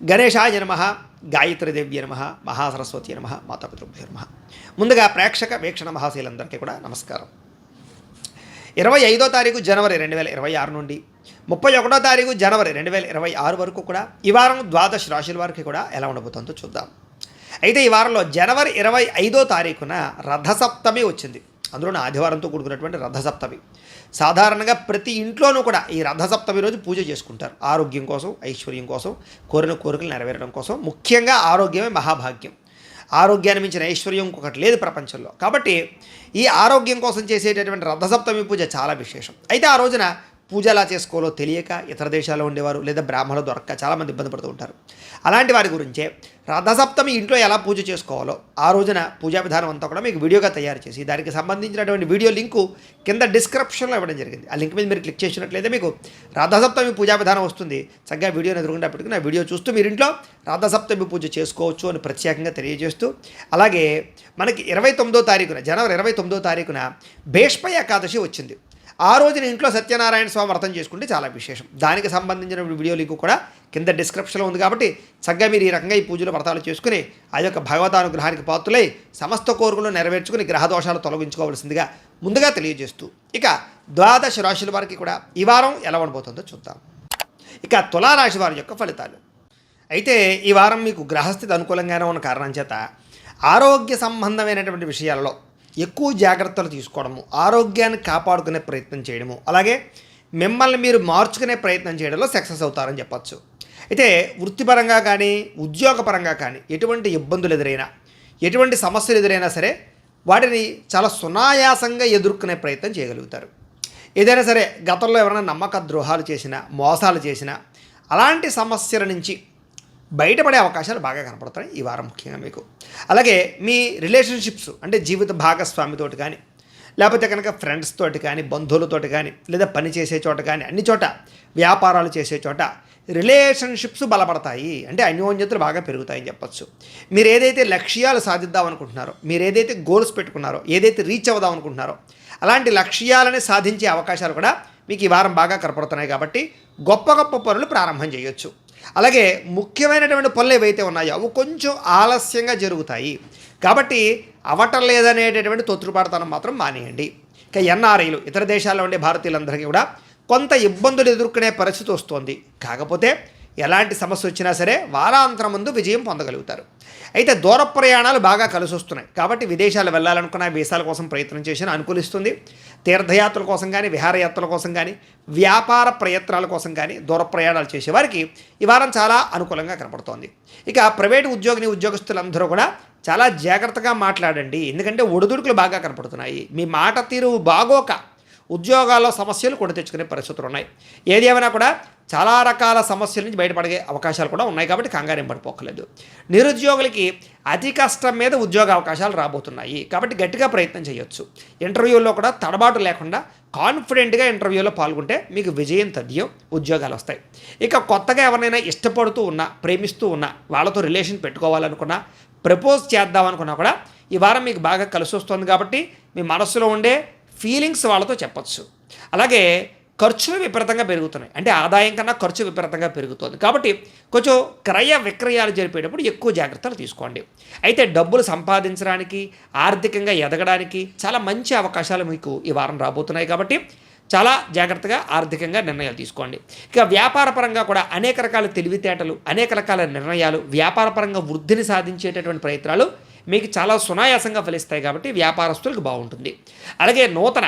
గణేశాయ నమః, గాయత్రీదేవ్య నమః, మహాసరస్వతి నమః, మాతాపితృభ్యో నమః. ముందుగా ప్రేక్షక వీక్షణ మహాశీలందరికీ కూడా నమస్కారం. 25వ తారీఖు జనవరి 2026 నుండి 31వ తారీఖు జనవరి 2026 వరకు కూడా ఈ వారం ద్వాదశ రాశుల వారికి కూడా ఎలా ఉండబోతుందో చూద్దాం. అయితే ఈ వారంలో జనవరి 25వ తారీఖున రథసప్తమి వచ్చింది. అందులోనే ఆదివారంతో కూడుకున్నటువంటి రథసప్తమి. సాధారణంగా ప్రతి ఇంట్లోనూ కూడా ఈ రథసప్తమి రోజు పూజ చేసుకుంటారు. ఆరోగ్యం కోసం, ఐశ్వర్యం కోసం, కోరిన కోరికలు నెరవేరడం కోసం. ముఖ్యంగా ఆరోగ్యమే మహాభాగ్యం. ఆరోగ్యాన్ని మించిన ఐశ్వర్యం ఇంకొకటి లేదు ప్రపంచంలో. కాబట్టి ఈ ఆరోగ్యం కోసం చేసేటటువంటి రథసప్తమి పూజ చాలా విశేషం. అయితే ఆ రోజున పూజ ఎలా చేసుకోవాలో తెలియక ఇతర దేశాల్లో ఉండేవారు లేదా బ్రాహ్మణులు దొరక్క చాలామంది ఇబ్బంది పడుతూ ఉంటారు. అలాంటి వారి గురించే రథసప్తమి ఇంట్లో ఎలా పూజ చేసుకోవాలో ఆ రోజున పూజా విధానం అంతా కూడా మీకు వీడియోగా తయారు చేసి దానికి సంబంధించినటువంటి వీడియో లింకు కింద డిస్క్రిప్షన్లో ఇవ్వడం జరిగింది. ఆ లింక్ మీద మీరు క్లిక్ చేసినట్లయితే మీకు రథసప్తమి పూజా విధానం వస్తుంది. చక్కగా వీడియోని ఎదురుగుండా పెట్టుకుని ఆ వీడియో చూస్తూ మీరు ఇంట్లో రథసప్తమి పూజ చేసుకోవచ్చు అని ప్రత్యేకంగా తెలియజేస్తూ, అలాగే మనకి 29వ తారీఖున జనవరి 29వ తారీఖున భీష్మ ఏకాదశి వచ్చింది. ఆ రోజున ఇంట్లో సత్యనారాయణ స్వామి వ్రతం చేసుకుంటే చాలా విశేషం. దానికి సంబంధించిన వీడియో లింక్ కూడా కింద డిస్క్రిప్షన్లో ఉంది. కాబట్టి చక్కగా మీరు ఈ రకంగా ఈ పూజలు వ్రతాలు చేసుకుని ఆ యొక్క భగవతానుగ్రహానికి పాత్రులై సమస్త కోరికలు నెరవేర్చుకుని గ్రహదోషాలు తొలగించుకోవాల్సిందిగా ముందుగా తెలియజేస్తూ, ఇక ద్వాదశ రాశుల వారికి కూడా ఈ వారం ఎలా ఉండబోతుందో చూద్దాం. ఇక తులారాశి వారి యొక్క ఫలితాలు. అయితే ఈ వారం మీకు గ్రహస్థితి అనుకూలంగానే ఉన్న కారణం చేత ఆరోగ్య సంబంధమైనటువంటి విషయాలలో ఎక్కువ జాగ్రత్తలు తీసుకోవడము, ఆరోగ్యాన్ని కాపాడుకునే ప్రయత్నం చేయడము, అలాగే మిమ్మల్ని మీరు మార్చుకునే ప్రయత్నం చేయడంలో సక్సెస్ అవుతారని చెప్పచ్చు. అయితే వృత్తిపరంగా కానీ ఉద్యోగపరంగా కానీ ఎటువంటి ఇబ్బందులు ఎదురైనా, ఎటువంటి సమస్యలు ఎదురైనా సరే వాటిని చాలా సునాయాసంగా ఎదుర్కొనే ప్రయత్నం చేయగలుగుతారు. ఏదైనా సరే గతంలో ఎవరైనా నమ్మక ద్రోహాలు చేసినా, మోసాలు చేసినా అలాంటి సమస్యల నుంచి బయటపడే అవకాశాలు బాగా కనపడతాయి ఈ వారం ముఖ్యంగా మీకు. అలాగే మీ రిలేషన్షిప్స్ అంటే జీవిత భాగస్వామితోటి కానీ, లేకపోతే కనుక ఫ్రెండ్స్ తోటి కానీ, బంధువులతోటి కానీ, లేదా పని చేసే చోట కానీ, అన్ని చోట వ్యాపారాలు చేసే చోట రిలేషన్షిప్స్ బలపడతాయి. అంటే అన్యోన్యతలు బాగా పెరుగుతాయని చెప్పచ్చు. మీరు ఏదైతే లక్ష్యాలు సాధిద్దాం అనుకుంటున్నారో, మీరు ఏదైతే గోల్స్ పెట్టుకున్నారో, ఏదైతే రీచ్ అవుదాం అనుకుంటున్నారో అలాంటి లక్ష్యాలని సాధించే అవకాశాలు కూడా మీకు ఈ వారం బాగా కనపడుతున్నాయి. కాబట్టి గొప్ప గొప్ప పనులు ప్రారంభం చేయొచ్చు. అలాగే ముఖ్యమైనటువంటి పనులు ఏవైతే ఉన్నాయో అవి కొంచెం ఆలస్యంగా జరుగుతాయి. కాబట్టి అవటం లేదనేటటువంటి తొత్తుపాటుతనం మాత్రం మానేయండి. ఇక ఎన్ఆర్ఐలు, ఇతర దేశాల్లో ఉండే భారతీయులందరికీ కూడా కొంత ఇబ్బందులు ఎదుర్కొనే పరిస్థితి వస్తుంది. కాకపోతే ఎలాంటి సమస్య వచ్చినా సరే వారాంతరం ముందు విజయం పొందగలుగుతారు. అయితే దూర ప్రయాణాలు బాగా కలిసి వస్తున్నాయి. కాబట్టి విదేశాలు వెళ్ళాలనుకున్న వీసాల కోసం ప్రయత్నం చేసినా అనుకూలిస్తుంది. తీర్థయాత్రల కోసం కానీ, విహారయాత్రల కోసం కానీ, వ్యాపార ప్రయత్నాల కోసం కానీ దూర ప్రయాణాలు చేసేవారికి ఈ వారం చాలా అనుకూలంగా కనపడుతోంది. ఇక ప్రైవేటు ఉద్యోగస్తులందరూ కూడా చాలా జాగ్రత్తగా మాట్లాడండి. ఎందుకంటే ఒడిదుడుకులు బాగా కనపడుతున్నాయి. మీ మాట తీరు బాగోక ఉద్యోగాల్లో సమస్యలు కొని తెచ్చుకునే పరిస్థితులు ఉన్నాయి. ఏది ఏమైనా కూడా చాలా రకాల సమస్యల నుంచి బయటపడే అవకాశాలు కూడా ఉన్నాయి. కాబట్టి కంగారేం పడిపోకలేదు. నిరుద్యోగులకి అతి కష్టం మీద ఉద్యోగ అవకాశాలు రాబోతున్నాయి. కాబట్టి గట్టిగా ప్రయత్నం చేయొచ్చు. ఇంటర్వ్యూల్లో కూడా తడబాటు లేకుండా కాన్ఫిడెంట్గా ఇంటర్వ్యూలో పాల్గొంటే మీకు విజయం తథ్యం, ఉద్యోగాలు వస్తాయి. ఇక కొత్తగా ఎవరినైనా ఇష్టపడుతూ ఉన్నా, ప్రేమిస్తూ ఉన్నా, వాళ్ళతో రిలేషన్ పెట్టుకోవాలనుకున్నా, ప్రపోజ్ చేద్దామనుకున్నా కూడా ఈ వారం మీకు బాగా కలిసి వస్తుంది. కాబట్టి మీ మనస్సులో ఉండే ఫీలింగ్స్ వాళ్ళతో చెప్పచ్చు. అలాగే ఖర్చులు విపరీతంగా పెరుగుతున్నాయి. అంటే ఆదాయం కన్నా ఖర్చు విపరీతంగా పెరుగుతుంది. కాబట్టి కొంచెం క్రయ విక్రయాలు జరిపేటప్పుడు ఎక్కువ జాగ్రత్తలు తీసుకోండి. అయితే డబ్బులు సంపాదించడానికి, ఆర్థికంగా ఎదగడానికి చాలా మంచి అవకాశాలు మీకు ఈ వారం రాబోతున్నాయి. కాబట్టి చాలా జాగ్రత్తగా ఆర్థికంగా నిర్ణయాలు తీసుకోండి. ఇక వ్యాపార పరంగా కూడా అనేక రకాల తెలివితేటలు, అనేక రకాల నిర్ణయాలు, వ్యాపార పరంగా వృద్ధిని సాధించేటటువంటి ప్రయత్నాలు మీకు చాలా సునాయాసంగా ఫలిస్తాయి. కాబట్టి వ్యాపారస్తులకు బాగుంటుంది. అలాగే నూతన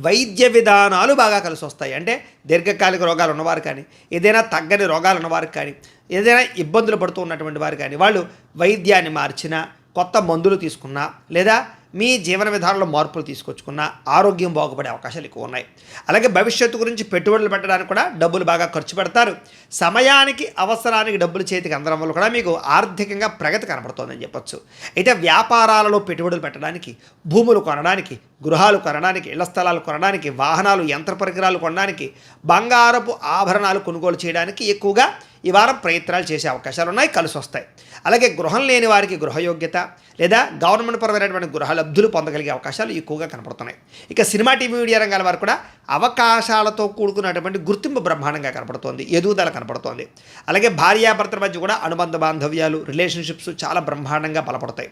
వైద్య విధానాలు బాగా కలిసి వస్తాయి. అంటే దీర్ఘకాలిక రోగాలు ఉన్నవారు కానీ, ఏదైనా తగ్గని రోగాలు ఉన్నవారికి కానీ, ఏదైనా ఇబ్బందులు పడుతూ ఉన్నటువంటి వారు కానీ, వాళ్ళు వైద్యాన్ని మార్చినా, కొత్త మందులు తీసుకున్నా, లేదా మీ జీవన విధానంలో మార్పులు తీసుకొచ్చుకున్న ఆరోగ్యం బాగుపడే అవకాశాలు ఎక్కువ ఉన్నాయి. అలాగే భవిష్యత్తు గురించి పెట్టుబడులు పెట్టడానికి కూడా డబ్బులు బాగా ఖర్చు పెడతారు. సమయానికి అవసరానికి డబ్బులు చేతికి అందడం వల్ల కూడా మీకు ఆర్థికంగా ప్రగతి కనపడుతోందని చెప్పొచ్చు. అయితే వ్యాపారాలలో పెట్టుబడులు పెట్టడానికి, భూములు కొనడానికి, గృహాలు కొనడానికి, ఇళ్ల స్థలాలు కొనడానికి, వాహనాలు, యంత్ర పరికరాలు కొనడానికి, బంగారపు ఆభరణాలు కొనుగోలు చేయడానికి ఎక్కువగా ఈ వారం ప్రయత్నాలు చేసే అవకాశాలు ఉన్నాయి, కలిసి వస్తాయి. అలాగే గృహం లేని వారికి గృహయోగ్యత లేదా గవర్నమెంట్ పరమైనటువంటి గృహ లబ్ధులు పొందగలిగే అవకాశాలు ఎక్కువగా కనపడుతున్నాయి. ఇక సినిమా, టీవీ, మీడియా రంగాల వారు కూడా అవకాశాలతో కూడుకున్నటువంటి గుర్తింపు బ్రహ్మాండంగా కనపడుతోంది, ఎదుగుదల కనపడుతోంది. అలాగే భార్యాభర్తల మధ్య కూడా అనుబంధ బాంధవ్యాలు, రిలేషన్షిప్స్ చాలా బ్రహ్మాండంగా బలపడతాయి.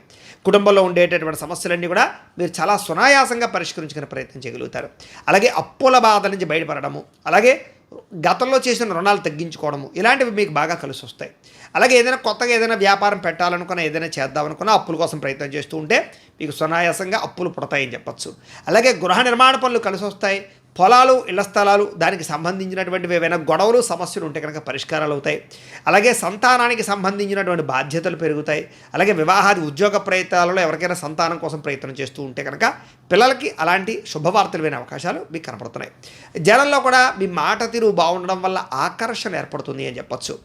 కుటుంబంలో ఉండేటటువంటి సమస్యలన్నీ కూడా మీరు చాలా సునాయాసంగా పరిష్కరించుకునే ప్రయత్నం చేయగలుగుతారు. అలాగే అప్పుల బాధ నుంచి బయటపడము, అలాగే గతంలో చేసిన రుణాలు తగ్గించుకోవడము, ఇలాంటివి మీకు బాగా కలిసి వస్తాయి. అలాగే ఏదైనా కొత్తగా ఏదైనా వ్యాపారం పెట్టాలనుకున్నా, ఏదైనా చేద్దామనుకున్నా అప్పుల కోసం ప్రయత్నం చేస్తూ ఉంటే మీకు సునాయాసంగా అప్పులు పుడతాయని చెప్పచ్చు. అలాగే గృహ నిర్మాణ పనులు కలిసి వస్తాయి. పొలాలు, ఇళ్ల స్థలాలు, దానికి సంబంధించినటువంటి ఏవైనా గొడవలు, సమస్యలు ఉంటే కనుక పరిష్కారాలు అవుతాయి. అలాగే సంతానానికి సంబంధించినటువంటి బాధ్యతలు పెరుగుతాయి. అలాగే వివాహాది, ఉద్యోగ ప్రయత్నాలలో ఎవరికైనా సంతానం కోసం ప్రయత్నం చేస్తూ ఉంటే కనుక పిల్లలకి అలాంటి శుభవార్తలు వినే అవకాశాలు మీకు కనపడుతున్నాయి. జనంలో కూడా మీ మాట తీరు బాగుండడం వల్ల ఆకర్షణ ఏర్పడుతుంది అని చెప్పచ్చు.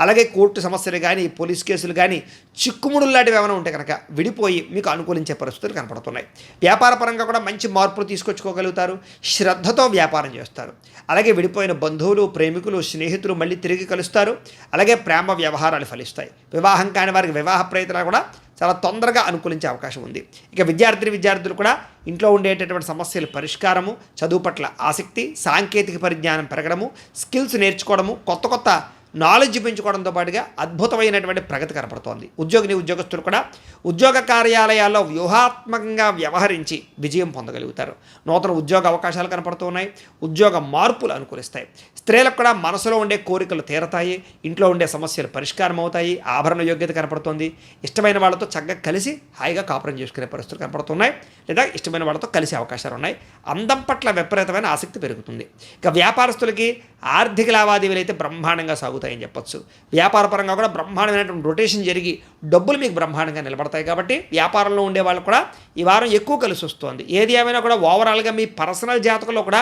అలాగే కోర్టు సమస్యలు కానీ, పోలీస్ కేసులు కానీ, చిక్కుముడులు లాంటివి ఏమైనా ఉంటే కనుక విడిపోయి మీకు అనుకూలించే పరిస్థితులు కనపడుతున్నాయి. వ్యాపార పరంగా కూడా మంచి మార్పులు తీసుకొచ్చుకోగలుగుతారు. శ్రద్ధతో వ్యాపారం చేస్తారు. అలాగే విడిపోయిన బంధువులు, ప్రేమికులు, స్నేహితులు మళ్ళీ తిరిగి కలుస్తారు. అలాగే ప్రేమ వ్యవహారాలు ఫలిస్తాయి. వివాహం కాని వారికి వివాహ ప్రయత్నాలు కూడా చాలా తొందరగా అనుకూలించే అవకాశం ఉంది. ఇక విద్యార్థులు కూడా ఇంట్లో ఉండేటటువంటి సమస్యల పరిష్కారము, చదువు పట్ల ఆసక్తి, సాంకేతిక పరిజ్ఞానం పెరగడము, స్కిల్స్ నేర్చుకోవడము, కొత్త నాలెడ్జ్ పెంచుకోవడంతో పాటుగా అద్భుతమైనటువంటి ప్రగతి కనపడుతోంది. ఉద్యోగస్తులు కూడా ఉద్యోగ కార్యాలయాల్లో వ్యూహాత్మకంగా వ్యవహరించి విజయం పొందగలుగుతారు. నూతన ఉద్యోగ అవకాశాలు కనపడుతున్నాయి. ఉద్యోగ మార్పులు అనుకూలిస్తాయి. స్త్రీలకు కూడా మనసులో ఉండే కోరికలు తీరతాయి. ఇంట్లో ఉండే సమస్యలు పరిష్కారం అవుతాయి. ఆభరణ యోగ్యత కనపడుతుంది. ఇష్టమైన వాళ్ళతో చక్కగా కలిసి హాయిగా కాపురం చేసుకునే పరిస్థితులు కనపడుతున్నాయి. లేదా ఇష్టమైన వాళ్ళతో కలిసే అవకాశాలు ఉన్నాయి. అందం పట్ల విపరీతమైన ఆసక్తి పెరుగుతుంది. ఇక వ్యాపారస్తులకి ఆర్థిక లావాదేవీలు అయితే బ్రహ్మాండంగా సాగుతాయని చెప్పొచ్చు. వ్యాపార పరంగా కూడా బ్రహ్మాండమైనటువంటి రొటేషన్ జరిగి డబ్బులు మీకు బ్రహ్మాండంగా నిలబడతాయి. కాబట్టి వ్యాపారంలో ఉండే వాళ్ళు కూడా ఈ వారం ఎక్కువ కలిసి వస్తుంది. ఏది ఏమైనా కూడా ఓవరాల్గా మీ పర్సనల్ జాతకంలో కూడా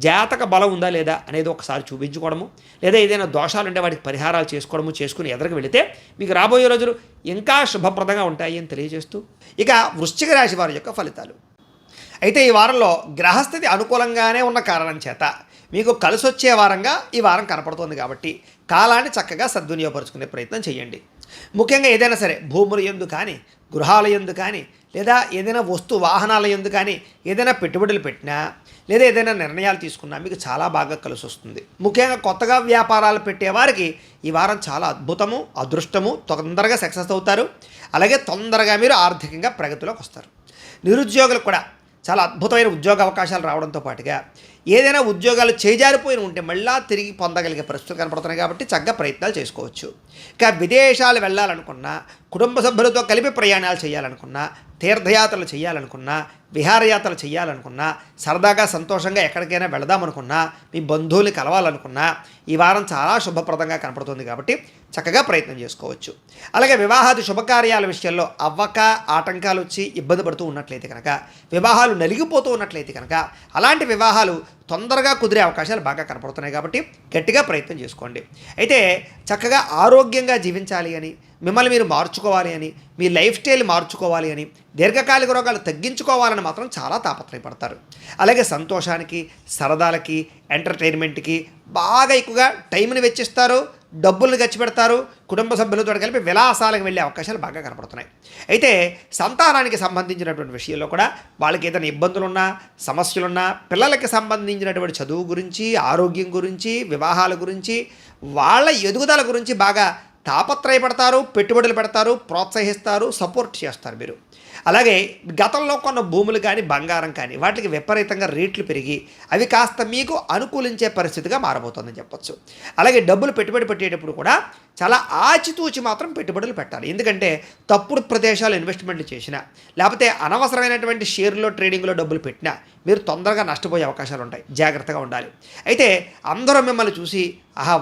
జాతక బలం ఉందా లేదా అనేది ఒకసారి చూపించుకోవడము, లేదా ఏదైనా దోషాలు ఉంటే వాటికి పరిహారాలు చేసుకుని ఎదురుకు వెళితే మీకు రాబోయే రోజులు ఇంకా శుభప్రదంగా ఉంటాయి అని తెలియజేస్తూ, ఇక వృశ్చిక రాశి వారి యొక్క ఫలితాలు. అయితే ఈ వారంలో గ్రహస్థితి అనుకూలంగానే ఉన్న కారణం చేత మీకు కలిసి వచ్చే వారంగా ఈ వారం కనపడుతుంది. కాబట్టి కాలాన్ని చక్కగా సద్వినియోగపరుచుకునే ప్రయత్నం చేయండి. ముఖ్యంగా ఏదైనా సరే భూముల యందు కానీ, గృహాల యందు కానీ, లేదా ఏదైనా వాహనాల యందు కానీ ఏదైనా పెట్టుబడులు పెట్టినా, లేదా ఏదైనా నిర్ణయాలు తీసుకున్నా మీకు చాలా బాగా కలిసి వస్తుంది. ముఖ్యంగా కొత్తగా వ్యాపారాలు పెట్టేవారికి ఈ వారం చాలా అద్భుతము, అదృష్టము, తొందరగా సక్సెస్ అవుతారు. అలాగే తొందరగా మీరు ఆర్థికంగా ప్రగతిలోకి వస్తారు. నిరుద్యోగులకు కూడా చాలా అద్భుతమైన ఉద్యోగ అవకాశాలు రావడంతో పాటుగా ఏదైనా ఉద్యోగాలు చేజారిపోయిన ఉంటే మళ్ళా తిరిగి పొందగలిగే పరిస్థితులు కనపడుతున్నాయి. కాబట్టి చక్కగా ప్రయత్నాలు చేసుకోవచ్చు. ఇక విదేశాలు వెళ్ళాలనుకున్నా, కుటుంబ సభ్యులతో కలిపి ప్రయాణాలు చేయాలనుకున్నా, తీర్థయాత్రలు చేయాలనుకున్నా, విహారయాత్రలు చేయాలనుకున్నా, సరదాగా సంతోషంగా ఎక్కడికైనా వెళదామనుకున్నా, మీ బంధువుల్ని కలవాలనుకున్నా ఈ వారం చాలా శుభప్రదంగా కనపడుతుంది. కాబట్టి చక్కగా ప్రయత్నం చేసుకోవచ్చు. అలాగే వివాహాది శుభకార్యాల విషయంలో ఆటంకాలు వచ్చి ఇబ్బంది పడుతూ ఉన్నట్లయితే కనుక, వివాహాలు నలిగిపోతూ ఉన్నట్లయితే కనుక అలాంటి వివాహాలు తొందరగా కుదిరే అవకాశాలు బాగా కనపడుతున్నాయి. కాబట్టి గట్టిగా ప్రయత్నం చేసుకోండి. అయితే చక్కగా ఆరోగ్యంగా జీవించాలి అని, మిమ్మల్ని మీరు మార్చుకోవాలి అని, మీ లైఫ్ స్టైల్ మార్చుకోవాలి అని, దీర్ఘకాలిక రోగాలు తగ్గించుకోవాలని మాత్రం చాలా తాపత్రయపడతారు. అలాగే సంతోషానికి, సరదాలకి, ఎంటర్టైన్మెంట్కి బాగా ఎక్కువగా టైంని వెచ్చిస్తారు, డబ్బుల్ని ఖర్చు పెడతారు. కుటుంబ సభ్యులతో కలిపి విలాసాలకు వెళ్ళే అవకాశాలు బాగా కనపడుతున్నాయి. అయితే సంతానానికి సంబంధించినటువంటి విషయంలో కూడా వాళ్ళకి ఏదైనా ఇబ్బందులున్నా, సమస్యలున్నా, పిల్లలకి సంబంధించినటువంటి చదువు గురించి, ఆరోగ్యం గురించి, వివాహాల గురించి, వాళ్ళ ఎదుగుదల గురించి బాగా తాపత్రయపడతారు, పెట్టుబడులు పెడతారు, ప్రోత్సహిస్తారు, సపోర్ట్ చేస్తారు మీరు. అలాగే గతంలో కొన్న భూములు కానీ, బంగారం కానీ వాటికి విపరీతంగా రేట్లు పెరిగి అవి కాస్త మీకు అనుకూలించే పరిస్థితిగా మారబోతుందని చెప్పొచ్చు. అలాగే డబ్బులు పెట్టుబడి పెట్టేటప్పుడు కూడా చాలా ఆచితూచి మాత్రం పెట్టుబడులు పెట్టాలి. ఎందుకంటే తప్పుడు ప్రదేశాలు ఇన్వెస్ట్మెంట్లు చేసినా, లేకపోతే అనవసరమైనటువంటి షేర్లో, ట్రేడింగ్లో డబ్బులు పెట్టినా మీరు తొందరగా నష్టపోయే అవకాశాలు ఉంటాయి. జాగ్రత్తగా ఉండాలి. అయితే అందరూ మిమ్మల్ని చూసి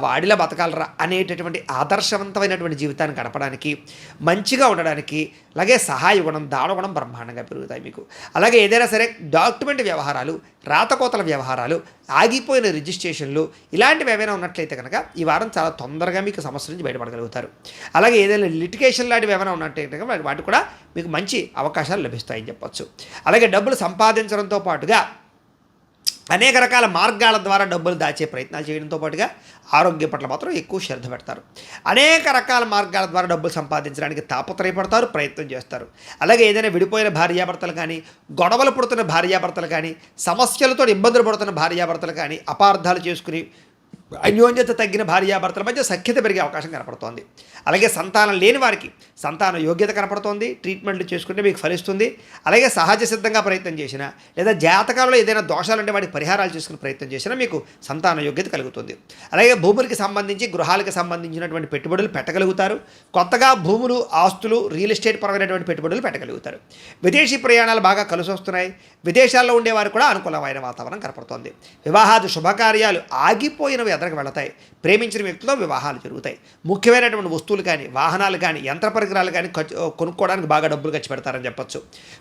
వాడిలా బతకాలరా అనేటటువంటి ఆదర్శవంతమైనటువంటి జీవితాన్ని గడపడానికి, మంచిగా ఉండడానికి, అలాగే సహాయ గుణం, దానగుణం బ్రహ్మాండంగా పెరుగుతాయి మీకు. అలాగే ఏదైనా సరే డాక్యుమెంట్ వ్యవహారాలు, రాతకోతల వ్యవహారాలు, ఆగిపోయిన రిజిస్ట్రేషన్లు ఇలాంటివి ఏమైనా ఉన్నట్లయితే కనుక ఈ వారం చాలా తొందరగా మీకు సమస్య నుంచి బయటపడగలుగుతారు. అలాగే ఏదైనా లిటిగేషన్ లాంటివి ఏమైనా ఉన్నట్లయితే వాటి కూడా మీకు మంచి అవకాశాలు లభిస్తాయని చెప్పొచ్చు. అలాగే డబ్బులు సంపాదించడంతో పాటుగా అనేక రకాల మార్గాల ద్వారా డబ్బులు దాచే ప్రయత్నాలు చేయడంతో పాటుగా ఆరోగ్యం పట్ల మాత్రం ఎక్కువ శ్రద్ధ పెడతారు. అనేక రకాల మార్గాల ద్వారా డబ్బులు సంపాదించడానికి తాపత్రయపడతారు, ప్రయత్నం చేస్తారు. అలాగే ఏదైనా విడిపోయిన భార్యాభర్తలు కానీ, గొడవలు పుడుతున్న భార్యాభర్తలు కానీ, సమస్యలతో ఇబ్బందులు పడుతున్న భార్యాభర్తలు కానీ, అపార్థాలు చేసుకుని అన్యోన్యత తగ్గిన భార్యాభర్తల మధ్య సఖ్యత పెరిగే అవకాశం కనపడుతోంది. అలాగే సంతానం లేని వారికి సంతాన యోగ్యత కనపడుతోంది. ట్రీట్మెంట్లు చేసుకుంటే మీకు ఫలిస్తుంది. అలాగే సహజ సిద్ధంగా ప్రయత్నం చేసినా లేదా జాతకాలలో ఏదైనా దోషాలుంటే వాటికి పరిహారాలు చేసుకునే ప్రయత్నం చేసినా మీకు సంతాన యోగ్యత కలుగుతుంది. అలాగే భూములకి సంబంధించి గృహాలకు సంబంధించినటువంటి పెట్టుబడులు పెట్టగలుగుతారు. కొత్తగా భూములు, ఆస్తులు, రియల్ ఎస్టేట్ పరమైనటువంటి పెట్టుబడులు పెట్టగలుగుతారు. విదేశీ ప్రయాణాలు బాగా కలిసి వస్తున్నాయి. విదేశాల్లో ఉండేవారు కూడా అనుకూలమైన వాతావరణం కనపడుతోంది. వివాహాది శుభకార్యాలు ఆగిపోయినవి ఎదరికి వెళతాయి. ప్రేమించిన వ్యక్తితో వివాహాలు జరుగుతాయి. ముఖ్యమైనటువంటి వస్తువులు కానీ, వాహనాలు కానీ, యంత్ర పరికరాలు కానీ కొనుక్కోవడానికి బాగా డబ్బులు ఖర్చు పెడతారని చెప్పొచ్చు.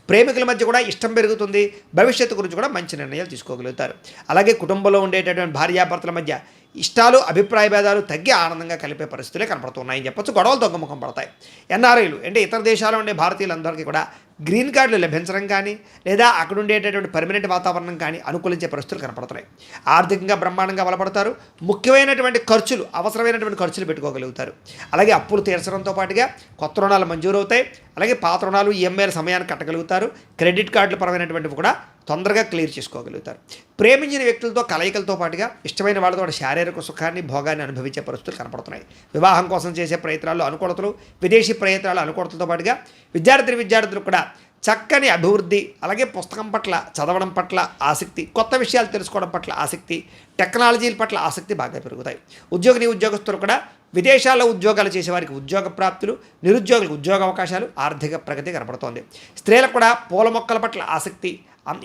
ప్రేమికుల మధ్య కూడా ఇష్టం పెరుగుతుంది. భవిష్యత్తు గురించి కూడా మంచి నిర్ణయాలు తీసుకోగలుగుతారు. అలాగే కుటుంబంలో ఉండేటటువంటి భార్యాభర్తల మధ్య ఇష్టాలు, అభిప్రాయ భేదాలు తగ్గి ఆనందంగా కలిపే పరిస్థితులే కనపడుతున్నాయని చెప్పొచ్చు. గొడవలు తగ్గుముఖం పడతాయి. ఎన్ఆర్ఐలు అంటే ఇతర దేశాల్లో ఉండే భారతీయులందరికీ కూడా గ్రీన్ కార్డులు లభించడం కానీ లేదా అక్కడ ఉండేటటువంటి పర్మనెంట్ వాతావరణం కానీ అనుకూలించే పరిస్థితులు కనపడుతున్నాయి. ఆర్థికంగా బ్రహ్మాండంగా బలపడతారు. ముఖ్యమైనటువంటి ఖర్చులు, అవసరమైనటువంటి ఖర్చులు పెట్టుకోగలుగుతారు. అలాగే అప్పులు తీర్చడంతో పాటుగా కొత్త రుణాలు మంజూరు అవుతాయి. అలాగే పాత రుణాలు, ఈఎంఐల సమయాన్ని కట్టగలుగుతారు. క్రెడిట్ కార్డుల పరమైనటువంటివి కూడా తొందరగా క్లియర్ చేసుకోగలుగుతారు. ప్రేమించిన వ్యక్తులతో కలయికలతో పాటుగా ఇష్టమైన వాళ్ళతో శారీరక సుఖాన్ని, భోగాన్ని అనుభవించే పరిస్థితులు కనపడుతున్నాయి. వివాహం కోసం చేసే ప్రయత్నాల్లో అనుకూలతలు, విదేశీ ప్రయత్నాలు అనుకూలతలతో పాటుగా విద్యార్థులు కూడా చక్కని అభివృద్ధి, అలాగే పుస్తకం పట్ల, చదవడం పట్ల ఆసక్తి, కొత్త విషయాలు తెలుసుకోవడం పట్ల ఆసక్తి, టెక్నాలజీల పట్ల ఆసక్తి బాగా పెరుగుతాయి. ఉద్యోగస్తులు కూడా విదేశాల్లో ఉద్యోగాలు చేసేవారికి ఉద్యోగ ప్రాప్తులు, నిరుద్యోగులకు ఉద్యోగ అవకాశాలు, ఆర్థిక ప్రగతి కనపడుతోంది. స్త్రీలకు కూడా పూల మొక్కల పట్ల ఆసక్తి,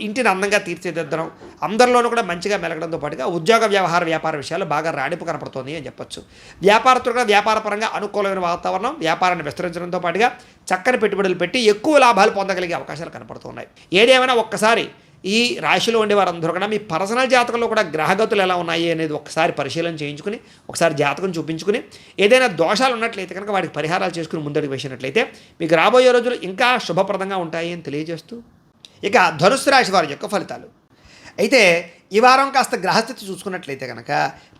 ఇంటిని అందంగా తీర్చిదిద్దడం, అందరిలోనూ కూడా మంచిగా మెలగడంతో పాటుగా ఉద్యోగ వ్యాపార విషయాలు బాగా రాణింపు కనపడుతోంది అని చెప్పొచ్చు. వ్యాపారస్తులు కూడా వ్యాపారపరంగా అనుకూలమైన వాతావరణం, వ్యాపారాన్ని విస్తరించడంతో పాటుగా చక్కని పెట్టుబడులు పెట్టి ఎక్కువ లాభాలు పొందగలిగే అవకాశాలు కనపడుతున్నాయి. ఏదేమైనా ఒక్కసారి ఈ రాశిలో ఉండే వారందరూ కూడా మీ పర్సనల్ జాతకంలో కూడా గ్రహగతులు ఎలా ఉన్నాయి అనేది ఒకసారి పరిశీలన చేయించుకుని, ఒకసారి జాతకం చూపించుకుని, ఏదైనా దోషాలు ఉన్నట్లయితే కనుక వాటికి పరిహారాలు చేసుకుని ముందడుగు వేసినట్లయితే మీకు రాబోయే రోజులు ఇంకా శుభప్రదంగా ఉంటాయి అని తెలియజేస్తూ, ఇక ధనుస్సు రాశి వారి యొక్క ఫలితాలు అయితే ఈ వారం కాస్త గ్రహస్థితి చూసుకున్నట్లయితే కనుక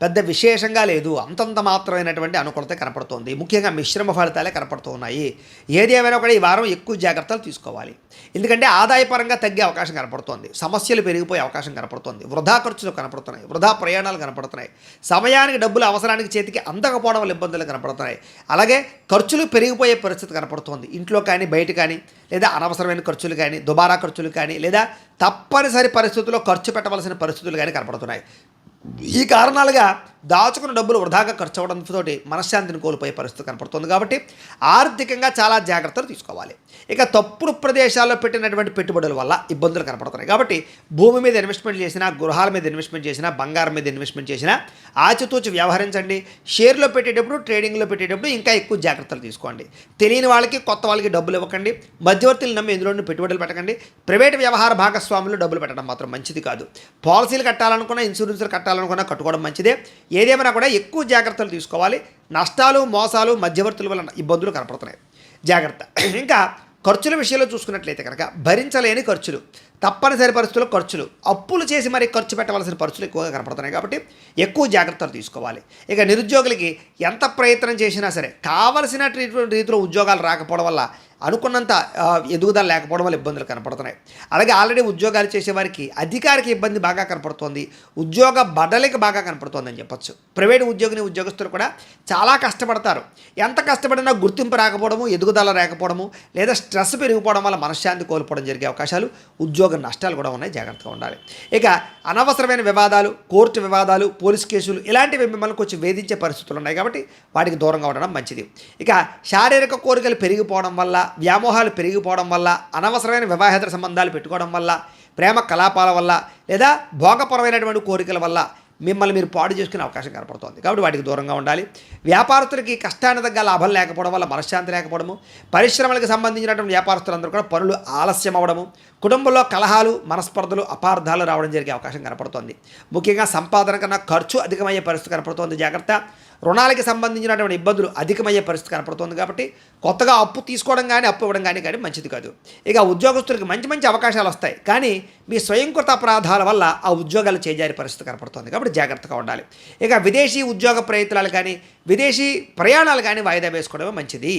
పెద్ద విశేషంగా లేదు. అంతంత మాత్రమైనటువంటి అనుకూలత కనపడుతోంది. ముఖ్యంగా మిశ్రమ ఫలితాలే కనపడుతూ ఉన్నాయి. ఏది ఏమైనా కూడా ఈ వారం ఎక్కువ జాగ్రత్తలు తీసుకోవాలి. ఎందుకంటే ఆదాయపరంగా తగ్గే అవకాశం కనపడుతోంది. సమస్యలు పెరిగిపోయే అవకాశం కనపడుతోంది. వృధా ఖర్చులు కనపడుతున్నాయి. వృధా ప్రయాణాలు కనపడుతున్నాయి. సమయానికి డబ్బులు అవసరానికి చేతికి అందకపోవడం వల్ల ఇబ్బందులు కనపడుతున్నాయి. అలాగే ఖర్చులు పెరిగిపోయే పరిస్థితి కనపడుతోంది. ఇంట్లో కానీ, బయట కానీ, లేదా అనవసరమైన ఖర్చులు కానీ, దుబారా ఖర్చులు కానీ, లేదా తప్పనిసరి పరిస్థితుల్లో ఖర్చు పెట్టవలసిన పరిస్థితులు కానీ కనపడుతున్నాయి. ఈ కారణాలుగా దాచుకున్న డబ్బులు వృధాగా ఖర్చు అవడంతో మనశ్శాంతిని కోల్పోయే పరిస్థితి కనపడుతుంది. కాబట్టి ఆర్థికంగా చాలా జాగ్రత్తలు తీసుకోవాలి. ఇక తప్పుడు ప్రదేశాల్లో పెట్టినటువంటి పెట్టుబడుల వల్ల ఇబ్బందులు కనపడుతున్నాయి. కాబట్టి భూమి మీద ఇన్వెస్ట్మెంట్ చేసినా, గృహాల మీద ఇన్వెస్ట్మెంట్ చేసినా, బంగారం మీద ఇన్వెస్ట్మెంట్ చేసినా ఆచితూచి వ్యవహరించండి. షేర్లో పెట్టేటప్పుడు, ట్రేడింగ్లో పెట్టేటప్పుడు ఇంకా ఎక్కువ జాగ్రత్తలు తీసుకోండి. తెలియని వాళ్ళకి, కొత్త వాళ్ళకి డబ్బులు ఇవ్వకండి. మధ్యవర్తులు నమ్మి ఎందులోనూ పెట్టుబడులు పెట్టకండి. ప్రైవేట్ వ్యవహార భాగస్వాములు డబ్బులు పెట్టడం మాత్రం మంచిది కాదు. పాలసీలు కట్టాలనుకున్నా, ఇన్సూరెన్స్లు కట్టాలనుకున్నా కట్టుకోవడం మంచిదే. ఏదేమైనా కూడా ఎక్కువ జాగ్రత్తలు తీసుకోవాలి. నష్టాలు, మోసాలు, మధ్యవర్తుల వల్ల ఇబ్బందులు కనపడుతున్నాయి. జాగ్రత్త. ఇంకా ఖర్చుల విషయంలో చూసుకున్నట్లయితే కనుక భరించలేని ఖర్చులు, తప్పనిసరి పరిస్థితుల్లో ఖర్చులు, అప్పులు చేసి మరీ ఖర్చు పెట్టవలసిన పరిస్థితులు ఎక్కువగా కనపడుతున్నాయి. కాబట్టి ఎక్కువ జాగ్రత్తలు తీసుకోవాలి. ఇక నిరుద్యోగులకి ఎంత ప్రయత్నం చేసినా సరే కావలసిన రీతిలో ఉద్యోగాలు రాకపోవడం వల్ల, అనుకున్నంత ఎదుగుదల లేకపోవడం వల్ల ఇబ్బందులు కనపడుతున్నాయి. అలాగే ఆల్రెడీ ఉద్యోగాలు చేసేవారికి అధికారికి ఇబ్బంది బాగా కనపడుతోంది. ఉద్యోగ బడలిక బాగా కనపడుతోందని చెప్పొచ్చు. ప్రైవేటు ఉద్యోగస్తులు కూడా చాలా కష్టపడతారు. ఎంత కష్టపడినా గుర్తింపు రాకపోవడము, ఎదుగుదల రాకపోవడము, లేదా స్ట్రెస్ పెరిగిపోవడం వల్ల మనశ్శాంతి కోల్పోవడం జరిగే అవకాశాలు, ఉద్యోగ నష్టాలు కూడా ఉన్నాయి. జాగ్రత్తగా ఉండాలి. ఇక అనవసరమైన వివాదాలు, కోర్టు వివాదాలు, పోలీస్ కేసులు ఇలాంటివి మిమ్మల్ని కొంచెం వేధించే పరిస్థితులు ఉన్నాయి. కాబట్టి వాటికి దూరంగా ఉండడం మంచిది. ఇక శారీరక కోరికలు పెరిగిపోవడం వల్ల, వ్యామోహాలు పెరిగిపోవడం వల్ల, అనవసరమైన వివాహేతర సంబంధాలు పెట్టుకోవడం వల్ల, ప్రేమ కలాపాల వల్ల, లేదా భోగపరమైనటువంటి కోరికల వల్ల మిమ్మల్ని మీరు పాడు చేసుకునే అవకాశం కనపడుతోంది. కాబట్టి వాటికి దూరంగా ఉండాలి. వ్యాపారస్తులకి కష్టాన్ని తగ్గ లాభం లేకపోవడం వల్ల మనశ్శాంతి లేకపోవడము, పరిశ్రమలకు సంబంధించినటువంటి వ్యాపారస్తులందరూ కూడా పనులు ఆలస్యం అవ్వడము, కుటుంబంలో కలహాలు, మనస్పర్ధలు, అపార్థాలు రావడం జరిగే అవకాశం కనపడుతోంది. ముఖ్యంగా సంపాదన కన్నా ఖర్చు అధికమయ్యే పరిస్థితి కనపడుతోంది. జాగ్రత్త. రుణాలకి సంబంధించినటువంటి ఇబ్బందులు అధికమయ్యే పరిస్థితి కనపడుతుంది కాబట్టి కొత్తగా అప్పు తీసుకోవడం కానీ అప్పు ఇవ్వడం కానీ మంచిది కాదు. ఇక ఉద్యోగస్తులకు మంచి మంచి అవకాశాలు వస్తాయి, కానీ మీ స్వయంకృత అపరాధాల వల్ల ఆ ఉద్యోగాలు చేజారే పరిస్థితి కనపడుతుంది కాబట్టి జాగ్రత్తగా ఉండాలి. ఇక విదేశీ ఉద్యోగ ప్రయత్నాలు కానీ విదేశీ ప్రయాణాలు కానీ వాయిదా వేసుకోవడమే మంచిది.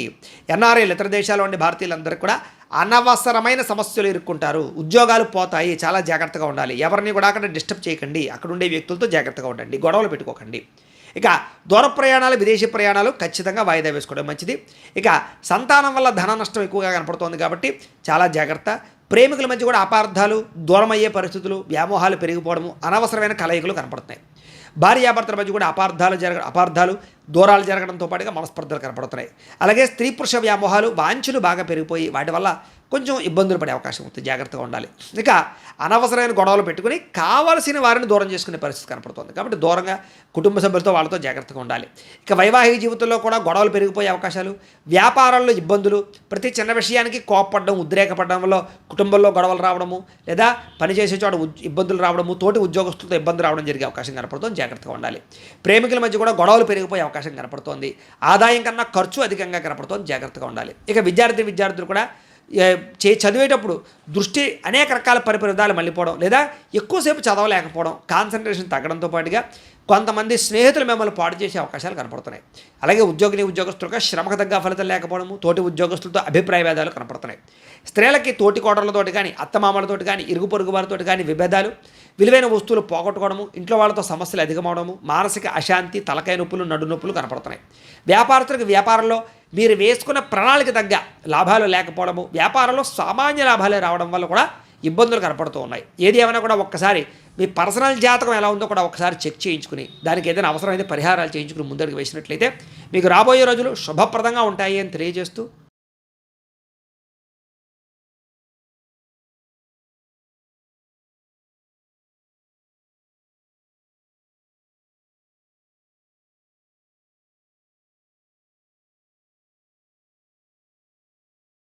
ఎన్ఆర్ఐలు ఇతర దేశాల్లో ఉండే భారతీయులందరూ కూడా అనవసరమైన సమస్యలు ఇరుక్కుంటారు, ఉద్యోగాలు పోతాయి, చాలా జాగ్రత్తగా ఉండాలి. ఎవరిని కూడా అక్కడ డిస్టర్బ్ చేయకండి, అక్కడ ఉండే వ్యక్తులతో జాగ్రత్తగా ఉండండి, గొడవలు పెట్టుకోకండి. ఇక దూర ప్రయాణాలు విదేశీ ప్రయాణాలు ఖచ్చితంగా వాయిదా వేసుకోవడం మంచిది. ఇక సంతానం వల్ల ధన నష్టం ఎక్కువగా కనపడుతోంది కాబట్టి చాలా జాగ్రత్త. ప్రేమికుల మధ్య కూడా అపార్థాలు, దూరమయ్యే పరిస్థితులు, వ్యామోహాలు పెరిగిపోవడము, అనవసరమైన కలయికలు కనపడుతున్నాయి. భార్యాభర్తల మధ్య కూడా అపార్థాలు దూరాలు జరగడంతో పాటుగా మనస్పర్ధలు కనపడుతున్నాయి. అలాగే స్త్రీ పురుష వ్యామోహాలు వాంఛలు బాగా పెరిగిపోయి వాటి వల్ల కొంచెం ఇబ్బందులు పడే అవకాశం ఉంటుంది, జాగ్రత్తగా ఉండాలి. ఇక అనవసరమైన గొడవలు పెట్టుకుని కావాల్సిన వారిని దూరం చేసుకునే పరిస్థితి కనపడుతుంది కాబట్టి దూరంగా కుటుంబ సభ్యులతో వాళ్ళతో జాగ్రత్తగా ఉండాలి. ఇక వైవాహిక జీవితంలో కూడా గొడవలు పెరిగిపోయే అవకాశాలు, వ్యాపారాల్లో ఇబ్బందులు, ప్రతి చిన్న విషయానికి కోపపడడం, ఉద్రేకపడడం వల్ల కుటుంబంలో గొడవలు రావడము, లేదా పనిచేసే చోట ఇబ్బందులు రావడము, తోటి ఉద్యోగస్తులతో ఇబ్బంది రావడం జరిగే అవకాశం కనపడుతుంది, జాగ్రత్తగా ఉండాలి. ప్రేమికుల మధ్య కూడా గొడవలు పెరిగిపోయే అవకాశం కనపడుతోంది, ఆదాయం కన్నా ఖర్చు అధికంగా కనపడుతోంది, జాగ్రత్తగా ఉండాలి. ఇక విద్యార్థులు కూడా చదివేటప్పుడు దృష్టి అనేక రకాల పరిపరిధాలు మళ్ళీపోవడం, లేదా ఎక్కువసేపు చదవలేకపోవడం, కాన్సన్ట్రేషన్ తగ్గడంతో పాటుగా కొంతమంది స్నేహితులు మిమ్మల్ని పాడు చేసే అవకాశాలు కనపడుతున్నాయి. అలాగే ఉద్యోగస్తులుగా శ్రమకు తగ్గ ఫలితం లేకపోవడము, తోటి ఉద్యోగస్తులతో అభిప్రాయ భేదాలు కనపడుతున్నాయి. స్త్రీలకి తోటి కోడళ్ళతోటి కానీ అత్తమామలతోటి కానీ ఇరుగు పొరుగు వారితో కానీ విభేదాలు, విలువైన వస్తువులు పోగొట్టుకోవడము, ఇంట్లో వాళ్ళతో సమస్యలు అధికమవడము, మానసిక అశాంతి, తలకాయ నొప్పులు, నడు నొప్పులు కనపడుతున్నాయి. వ్యాపారస్తులకు వ్యాపారంలో మీరు వేసుకున్న ప్రణాళిక తగ్గ లాభాలు లేకపోవడము, వ్యాపారంలో సామాన్య లాభాలే రావడం వల్ల కూడా ఇబ్బందులు కనపడుతూ ఉన్నాయి. ఏది ఏమైనా కూడా ఒక్కసారి మీ పర్సనల్ జాతకం ఎలా ఉందో కూడా ఒకసారి చెక్ చేయించుకుని దానికి ఏదైనా అవసరమైతే పరిహారాలు చేయించుకుని ముందడుగు వేసినట్లయితే మీకు రాబోయే రోజులు శుభప్రదంగా ఉంటాయి అని తెలియజేస్తూ